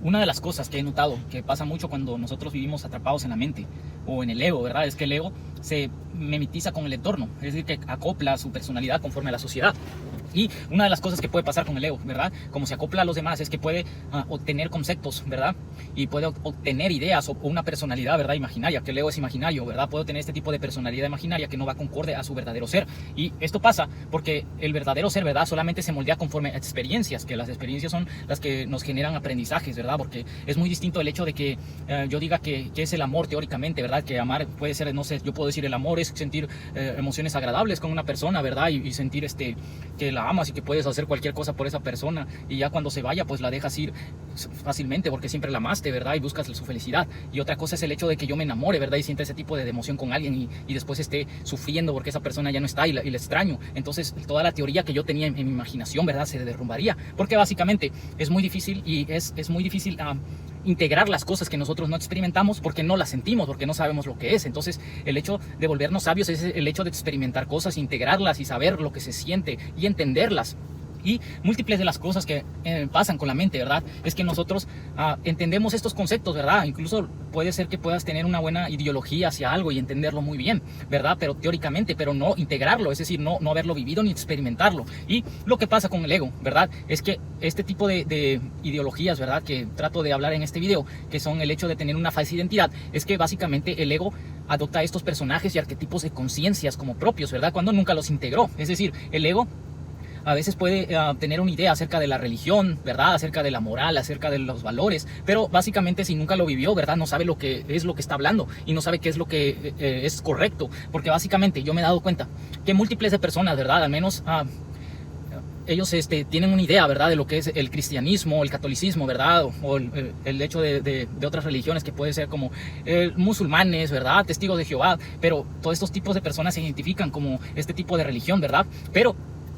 Una de las cosas que he notado que pasa mucho cuando nosotros vivimos atrapados en la mente o en el ego, ¿verdad? Es que el ego se mimetiza con el entorno, es decir, que acopla su personalidad conforme a la sociedad. Y una de las cosas que puede pasar con el ego, ¿verdad? Como se acopla a los demás, es que puede obtener conceptos, ¿verdad? Y puede obtener ideas o una personalidad, ¿verdad? Imaginaria, que el ego es imaginario, ¿verdad? Puede tener este tipo de personalidad imaginaria que no va concorde a su verdadero ser. Y esto pasa porque el verdadero ser, ¿verdad? Solamente se moldea conforme a experiencias, que las experiencias son las que nos generan aprendizajes, ¿verdad? Porque es muy distinto el hecho de que yo diga que es el amor teóricamente, ¿verdad? Que amar puede ser, no sé, yo puedo decir el amor es sentir emociones agradables con una persona, ¿verdad? Y sentir que la amas y que puedes hacer cualquier cosa por esa persona, y ya cuando se vaya pues la dejas ir fácilmente porque siempre la amaste, ¿verdad? Y buscas su felicidad. Y otra cosa es el hecho de que yo me enamore, ¿verdad? Y sienta ese tipo de emoción con alguien y después esté sufriendo porque esa persona ya no está y la extraño. Entonces toda la teoría que yo tenía en mi imaginación, ¿verdad? Se derrumbaría, porque básicamente es muy difícil es muy difícil integrar las cosas que nosotros no experimentamos porque no las sentimos, porque no sabemos lo que es. Entonces el hecho de volvernos sabios es el hecho de experimentar cosas, integrarlas y saber lo que se siente y entenderlas. Y múltiples de las cosas que pasan con la mente, ¿verdad? Es que nosotros entendemos estos conceptos, ¿verdad? Incluso puede ser que puedas tener una buena ideología hacia algo y entenderlo muy bien, ¿verdad? Pero teóricamente, pero no integrarlo, es decir, no haberlo vivido ni experimentarlo. Y lo que pasa con el ego, ¿verdad? Es que este tipo de ideologías, ¿verdad? Que trato de hablar en este video, que son el hecho de tener una falsa identidad, es que básicamente el ego adopta estos personajes y arquetipos de conciencias como propios, ¿verdad? Cuando nunca los integró. Es decir, el ego a veces puede tener una idea acerca de la religión, ¿verdad? Acerca de la moral, acerca de los valores, pero básicamente si nunca lo vivió, ¿verdad? No sabe lo que es lo que está hablando y no sabe qué es lo que es correcto, porque básicamente yo me he dado cuenta que múltiples de personas, ¿verdad? Al menos ellos tienen una idea, ¿verdad? De lo que es el cristianismo, el catolicismo, ¿verdad? O el hecho de otras religiones que puede ser como musulmanes, ¿verdad? Testigos de Jehová, pero todos estos tipos de personas se identifican como este tipo de religión, ¿verdad? Pero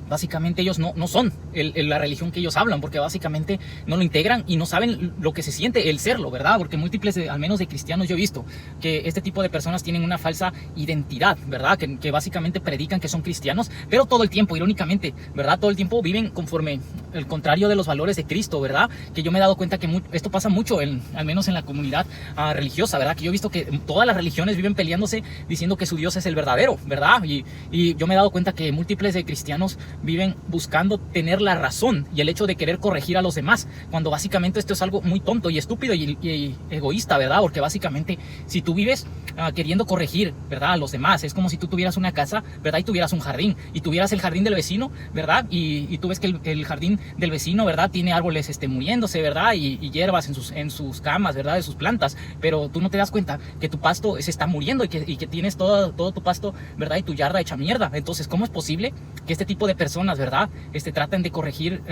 básicamente ellos no son la religión que ellos hablan, porque básicamente no lo integran y no saben lo que se siente el serlo, ¿verdad? Porque múltiples, al menos de cristianos, yo he visto que este tipo de personas tienen una falsa identidad, ¿verdad? Que básicamente predican que son cristianos, pero todo el tiempo, irónicamente, ¿verdad? Todo el tiempo viven conforme el contrario de los valores de Cristo, ¿verdad? Que yo me he dado cuenta que esto pasa mucho, al menos en la comunidad religiosa, ¿verdad? Que yo he visto que todas las religiones viven peleándose diciendo que su Dios es el verdadero, ¿verdad? Y yo me he dado cuenta que múltiples de cristianos viven buscando tener la razón y el hecho de querer corregir a los demás, cuando básicamente esto es algo muy tonto y estúpido y egoísta, ¿verdad? Porque básicamente si tú vives queriendo corregir, ¿verdad? A los demás, es como si tú tuvieras una casa, ¿verdad? Y tuvieras un jardín y tuvieras el jardín del vecino, ¿verdad? Y tú ves que el jardín del vecino, ¿verdad? Tiene árboles muriéndose, ¿verdad? Y hierbas en sus camas, ¿verdad? De sus plantas, pero tú no te das cuenta que tu pasto se está muriendo y que tienes todo tu pasto, ¿verdad? Y tu yarda hecha mierda. Entonces, ¿cómo es posible que este tipo de personas, ¿verdad? Traten de corregir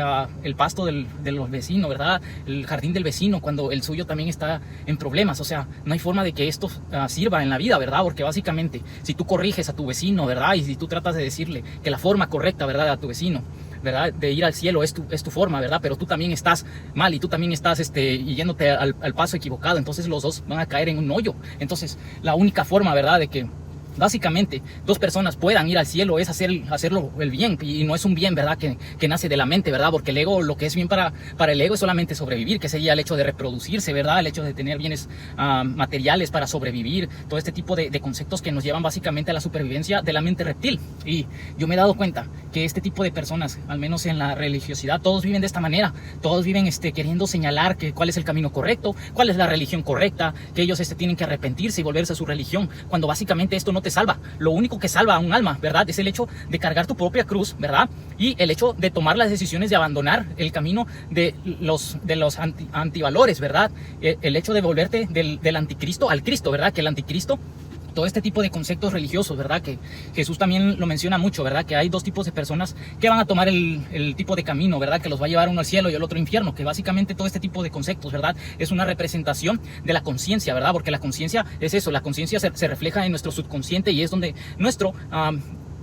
el pasto de los vecinos, ¿verdad? El jardín del vecino, cuando el suyo también está en problemas? O sea, no hay forma de que esto sirva en la vida, ¿verdad? Porque básicamente, si tú corriges a tu vecino, ¿verdad? Y si tú tratas de decirle que la forma correcta, ¿verdad? A tu vecino, ¿verdad? De ir al cielo es tu forma, ¿verdad? Pero tú también estás mal y tú también estás yéndote al paso equivocado. Entonces los dos van a caer en un hoyo. Entonces la única forma, ¿verdad? De que básicamente dos personas puedan ir al cielo es hacerlo el bien, y no es un bien, ¿verdad? Que nace de la mente, ¿verdad? Porque el ego, lo que es bien para el ego es solamente sobrevivir, que sería el hecho de reproducirse, ¿verdad? El hecho de tener bienes materiales para sobrevivir, todo este tipo de conceptos que nos llevan básicamente a la supervivencia de la mente reptil. Y yo me he dado cuenta que este tipo de personas, al menos en la religiosidad, todos viven de esta manera, todos viven queriendo señalar cuál es el camino correcto, cuál es la religión correcta, que ellos tienen que arrepentirse y volverse a su religión, cuando básicamente esto no te salva. Lo único que salva a un alma, ¿verdad? Es el hecho de cargar tu propia cruz, ¿verdad? Y el hecho de tomar las decisiones de abandonar el camino de los antivalores, ¿verdad? El hecho de volverte del anticristo al Cristo, ¿verdad? Que el anticristo, todo este tipo de conceptos religiosos, ¿verdad? Que Jesús también lo menciona mucho, ¿verdad? Que hay dos tipos de personas que van a tomar el tipo de camino, ¿verdad? Que los va a llevar uno al cielo y al otro al infierno, que básicamente todo este tipo de conceptos, ¿verdad? Es una representación de la conciencia, ¿verdad? Porque la conciencia es eso, la conciencia se refleja en nuestro subconsciente y es donde nuestro...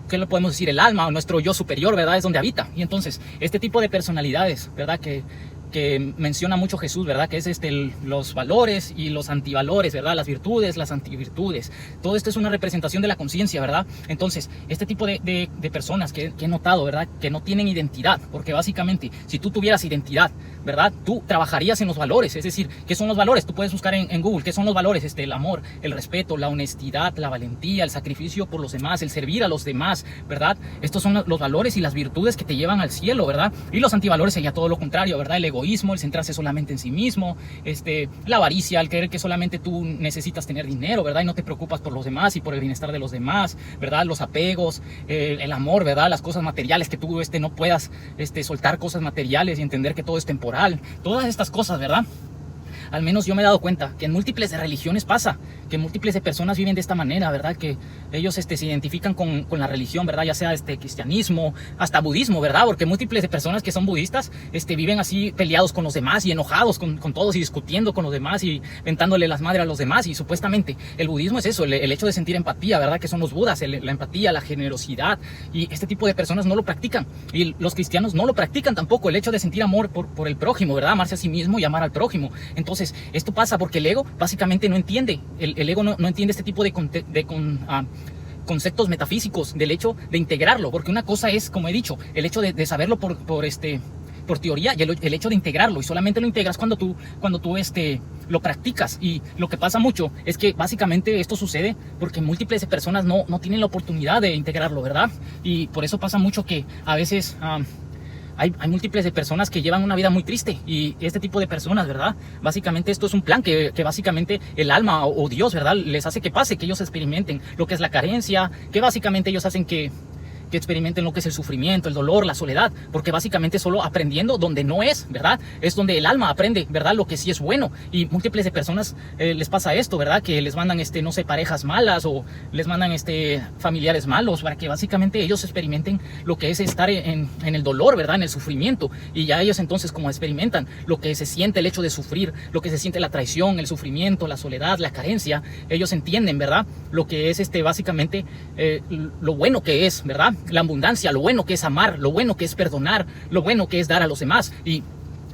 ¿qué le podemos decir? El alma o nuestro yo superior, ¿verdad? Es donde habita. Y entonces, este tipo de personalidades, ¿verdad? Que que menciona mucho Jesús, ¿verdad? Que es los valores y los antivalores, ¿verdad? Las virtudes, las antivirtudes. Todo esto es una representación de la conciencia, ¿verdad? Entonces, este tipo de personas que he notado, ¿verdad? Que no tienen identidad, porque básicamente, si tú tuvieras identidad, ¿verdad? Tú trabajarías en los valores, es decir, ¿qué son los valores? Tú puedes buscar en Google, ¿qué son los valores? El amor, el respeto, la honestidad, la valentía, el sacrificio por los demás, el servir a los demás, ¿verdad? Estos son los valores y las virtudes que te llevan al cielo, ¿verdad? Y los antivalores sería todo lo contrario, ¿verdad? El egoísmo, el centrarse solamente en sí mismo, la avaricia, el creer que solamente tú necesitas tener dinero, ¿verdad? Y no te preocupas por los demás y por el bienestar de los demás, ¿verdad? Los apegos, el amor, ¿verdad? Las cosas materiales, que tú no puedas soltar cosas materiales y entender que todo es temporal. Todas estas cosas, ¿verdad? Al menos yo me he dado cuenta que en múltiples de religiones pasa, que múltiples de personas viven de esta manera, ¿verdad? Que ellos se identifican con la religión, ¿verdad? Ya sea cristianismo, hasta budismo, ¿verdad? Porque múltiples de personas que son budistas viven así peleados con los demás y enojados con todos y discutiendo con los demás y ventándole las madres a los demás. Y supuestamente el budismo es eso, el hecho de sentir empatía, ¿verdad? Que son los budas, la empatía, la generosidad. Y este tipo de personas no lo practican. Y los cristianos no lo practican tampoco, el hecho de sentir amor por el prójimo, ¿verdad? Amarse a sí mismo y amar al prójimo. Entonces, esto pasa porque el ego básicamente no entiende. El ego no entiende este tipo de conceptos metafísicos del hecho de integrarlo. Porque una cosa es, como he dicho, el hecho de saberlo por teoría y el hecho de integrarlo. Y solamente lo integras cuando tú lo practicas. Y lo que pasa mucho es que básicamente esto sucede porque múltiples personas no tienen la oportunidad de integrarlo, ¿verdad? Y por eso pasa mucho que a veces... Hay múltiples de personas que llevan una vida muy triste y este tipo de personas, ¿verdad? Básicamente esto es un plan que básicamente el alma o Dios, ¿verdad? Les hace que pase, que ellos experimenten lo que es la carencia, que básicamente ellos hacen que experimenten lo que es el sufrimiento, el dolor, la soledad, porque básicamente solo aprendiendo donde no es, ¿verdad? Es donde el alma aprende, ¿verdad? Lo que sí es bueno. Y múltiples de personas les pasa esto, ¿verdad? Que les mandan, no sé, parejas malas o les mandan, familiares malos para que básicamente ellos experimenten lo que es estar en el dolor, ¿verdad? En el sufrimiento. Y ya ellos entonces como experimentan lo que se siente el hecho de sufrir, lo que se siente la traición, el sufrimiento, la soledad, la carencia, ellos entienden, ¿verdad? Lo que es básicamente lo bueno que es, ¿verdad? La abundancia, lo bueno que es amar, lo bueno que es perdonar, lo bueno que es dar a los demás. Y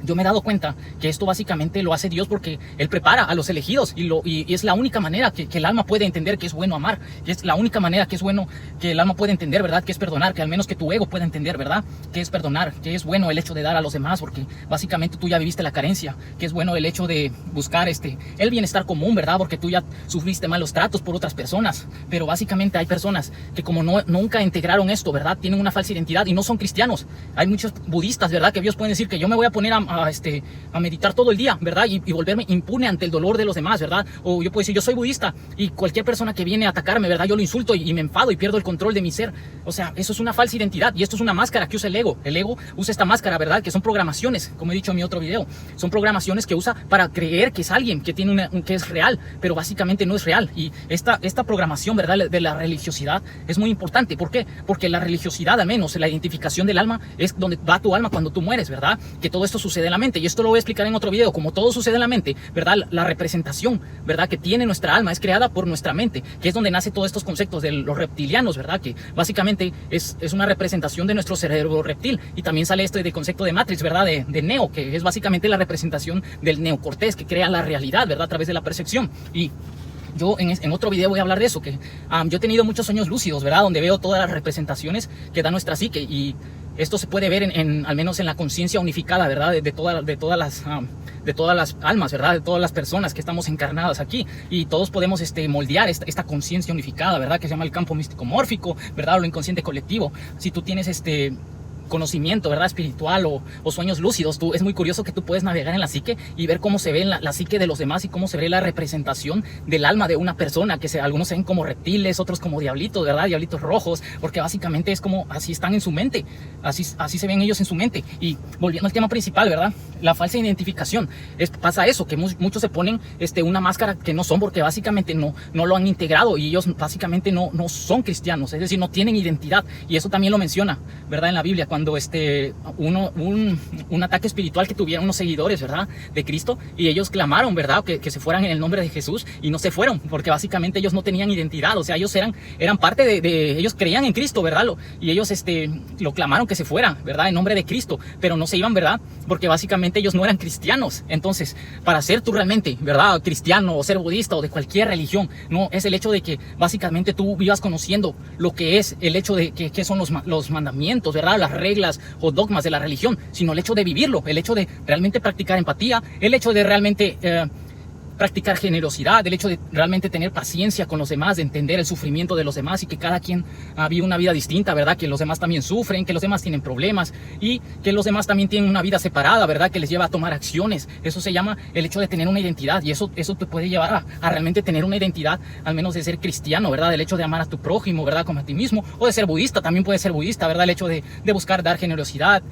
yo me he dado cuenta que esto básicamente lo hace Dios porque Él prepara a los elegidos y es la única manera que el alma puede entender que es bueno amar, que es la única manera que es bueno que el alma puede entender, ¿verdad? Que es perdonar, que al menos que tu ego pueda entender, ¿verdad? Que es perdonar, que es bueno el hecho de dar a los demás porque básicamente tú ya viviste la carencia, que es bueno el hecho de buscar el bienestar común, ¿verdad? Porque tú ya sufriste malos tratos por otras personas, pero básicamente hay personas que como nunca integraron esto, ¿verdad? Tienen una falsa identidad y no son cristianos. Hay muchos budistas, ¿verdad? Que ellos pueden decir que yo me voy a poner a meditar todo el día, ¿verdad? Y volverme impune ante el dolor de los demás, ¿verdad? O yo puedo decir, yo soy budista y cualquier persona que viene a atacarme, ¿verdad? Yo lo insulto y me enfado y pierdo el control de mi ser. O sea, eso es una falsa identidad y esto es una máscara que usa el ego. El ego usa esta máscara, ¿verdad? Que son programaciones, como he dicho en mi otro video. Son programaciones que usa para creer que es alguien, que tiene que es real, pero básicamente no es real. Y esta programación, ¿verdad? De la religiosidad es muy importante. ¿Por qué? Porque la religiosidad, al menos la identificación del alma, es donde va tu alma cuando tú mueres, ¿verdad? Que todo esto sucede en la mente y esto lo voy a explicar en otro video. Como todo sucede en la mente, ¿verdad? La representación, ¿verdad? Que tiene nuestra alma es creada por nuestra mente, que es donde nace todos estos conceptos de los reptilianos, ¿verdad? Que básicamente es una representación de nuestro cerebro reptil. Y también sale del concepto de Matrix, ¿verdad? De Neo, que es básicamente la representación del neocortés que crea la realidad, ¿verdad? A través de la percepción. Y yo en otro video voy a hablar de eso, que yo he tenido muchos sueños lúcidos, ¿verdad? Donde veo todas las representaciones que da nuestra psique y esto se puede ver al menos en la conciencia unificada, ¿verdad? De todas las almas, ¿verdad? De todas las personas que estamos encarnadas aquí y todos podemos moldear esta conciencia unificada, ¿verdad? Que se llama el campo místico mórfico, ¿verdad? O lo inconsciente colectivo. Si tú tienes conocimiento, ¿verdad? Espiritual o sueños lúcidos, es muy curioso que tú puedes navegar en la psique y ver cómo se ve en la psique de los demás y cómo se ve la representación del alma de una persona, que algunos se ven como reptiles, otros como diablitos, ¿verdad? Diablitos rojos, porque básicamente es como así están en su mente, así se ven ellos en su mente. Y volviendo al tema principal, ¿verdad? La falsa identificación, pasa eso, que muchos se ponen una máscara que no son porque básicamente no lo han integrado y ellos básicamente no son cristianos, es decir, no tienen identidad y eso también lo menciona, ¿verdad? En la Biblia, cuando un ataque espiritual que tuvieron unos seguidores, ¿verdad?, de Cristo, y ellos clamaron, ¿verdad?, que se fueran en el nombre de Jesús, y no se fueron, porque básicamente ellos no tenían identidad. O sea, ellos eran parte ellos creían en Cristo, ¿verdad?, y ellos lo clamaron que se fueran, ¿verdad?, en nombre de Cristo, pero no se iban, ¿verdad?, porque básicamente ellos no eran cristianos. Entonces, para ser tú realmente, ¿verdad?, cristiano, o ser budista, o de cualquier religión, no es el hecho de que básicamente tú vivas conociendo lo que es el hecho de que son los mandamientos, ¿verdad?, las reglas o dogmas de la religión, sino el hecho de vivirlo, el hecho de realmente practicar empatía, el hecho de realmente practicar generosidad, el hecho de realmente tener paciencia con los demás, de entender el sufrimiento de los demás y que cada quien vive una vida distinta, ¿verdad?, que los demás también sufren, que los demás tienen problemas y que los demás también tienen una vida separada, ¿verdad?, que les lleva a tomar acciones. Eso se llama el hecho de tener una identidad, y eso te puede llevar a realmente tener una identidad, al menos de ser cristiano, ¿verdad?, el hecho de amar a tu prójimo, ¿verdad?, como a ti mismo, o de ser budista, también puede ser budista, ¿verdad?, el hecho de buscar dar generosidad,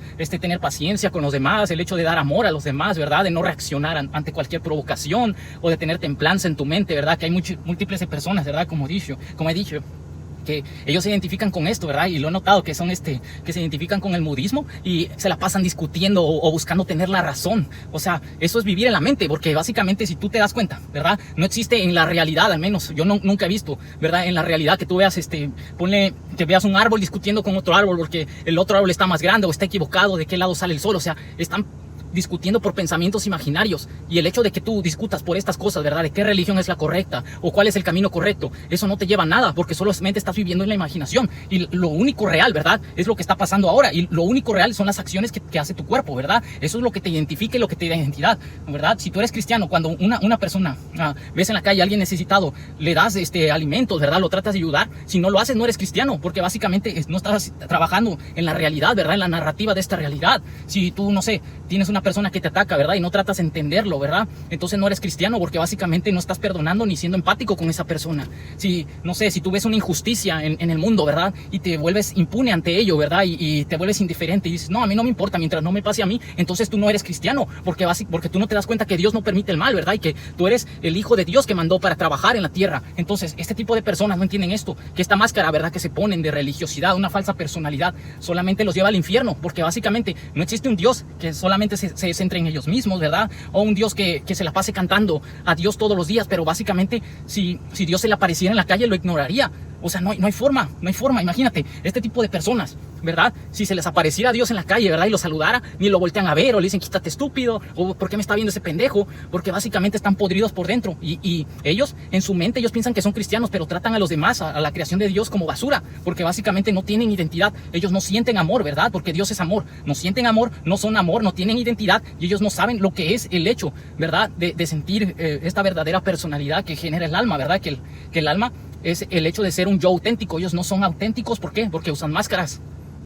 tener paciencia con los demás, el hecho de dar amor a los demás, ¿verdad?, de no reaccionar ante cualquier provocación, o de tener templanza en tu mente, ¿verdad?, que hay múltiples de personas, ¿verdad?, como he dicho, que ellos se identifican con esto, ¿verdad?, y lo he notado que son que se identifican con el budismo y se la pasan discutiendo o buscando tener la razón. O sea, eso es vivir en la mente, porque básicamente si tú te das cuenta, ¿verdad?, no existe en la realidad, al menos yo nunca he visto, ¿verdad?, en la realidad que tú veas, ponle que veas un árbol discutiendo con otro árbol porque el otro árbol está más grande o está equivocado, de qué lado sale el sol. O sea, están discutiendo por pensamientos imaginarios, y el hecho de que tú discutas por estas cosas, ¿verdad?, de qué religión es la correcta o cuál es el camino correcto, eso no te lleva a nada, porque solamente estás viviendo en la imaginación, y lo único real, ¿verdad?, es lo que está pasando ahora, y lo único real son las acciones que hace tu cuerpo, ¿verdad? Eso es lo que te identifica y lo que te da identidad, ¿verdad? Si tú eres cristiano, cuando una persona ves en la calle a alguien necesitado, le das alimentos, ¿verdad?, lo tratas de ayudar. Si no lo haces, no eres cristiano, porque básicamente no estás trabajando en la realidad, ¿verdad?, en la narrativa de esta realidad. Si tú, no sé, tienes una persona que te ataca, ¿verdad?, y no tratas de entenderlo, ¿verdad?, entonces no eres cristiano, porque básicamente no estás perdonando ni siendo empático con esa persona. Si, no sé, si tú ves una injusticia en el mundo, ¿verdad?, y te vuelves impune ante ello, ¿verdad?, y te vuelves indiferente y dices, no, a mí no me importa mientras no me pase a mí, entonces tú no eres cristiano, porque tú no te das cuenta que Dios no permite el mal, ¿verdad?, y que tú eres el hijo de Dios que mandó para trabajar en la tierra. Entonces, este tipo de personas no entienden esto, que esta máscara, ¿verdad?, que se ponen de religiosidad, una falsa personalidad, solamente los lleva al infierno, porque básicamente no existe un Dios que solamente se centre en ellos mismos, ¿verdad?, o un Dios que se la pase cantando a Dios todos los días, pero básicamente si Dios se le apareciera en la calle lo ignoraría. O sea, no hay forma, imagínate, este tipo de personas, ¿verdad?, si se les apareciera Dios en la calle, ¿verdad?, y lo saludara, ni lo voltean a ver, o le dicen, quítate estúpido, o ¿por qué me está viendo ese pendejo?, porque básicamente están podridos por dentro, y ellos, en su mente, ellos piensan que son cristianos, pero tratan a los demás, a la creación de Dios, como basura, porque básicamente no tienen identidad. Ellos no sienten amor, ¿verdad?, porque Dios es amor, no sienten amor, no son amor, no tienen identidad, y ellos no saben lo que es el hecho, ¿verdad?, de sentir esta verdadera personalidad que genera el alma, ¿verdad?, que el alma es el hecho de ser un yo auténtico. Ellos no son auténticos. ¿Por qué? Porque usan máscaras.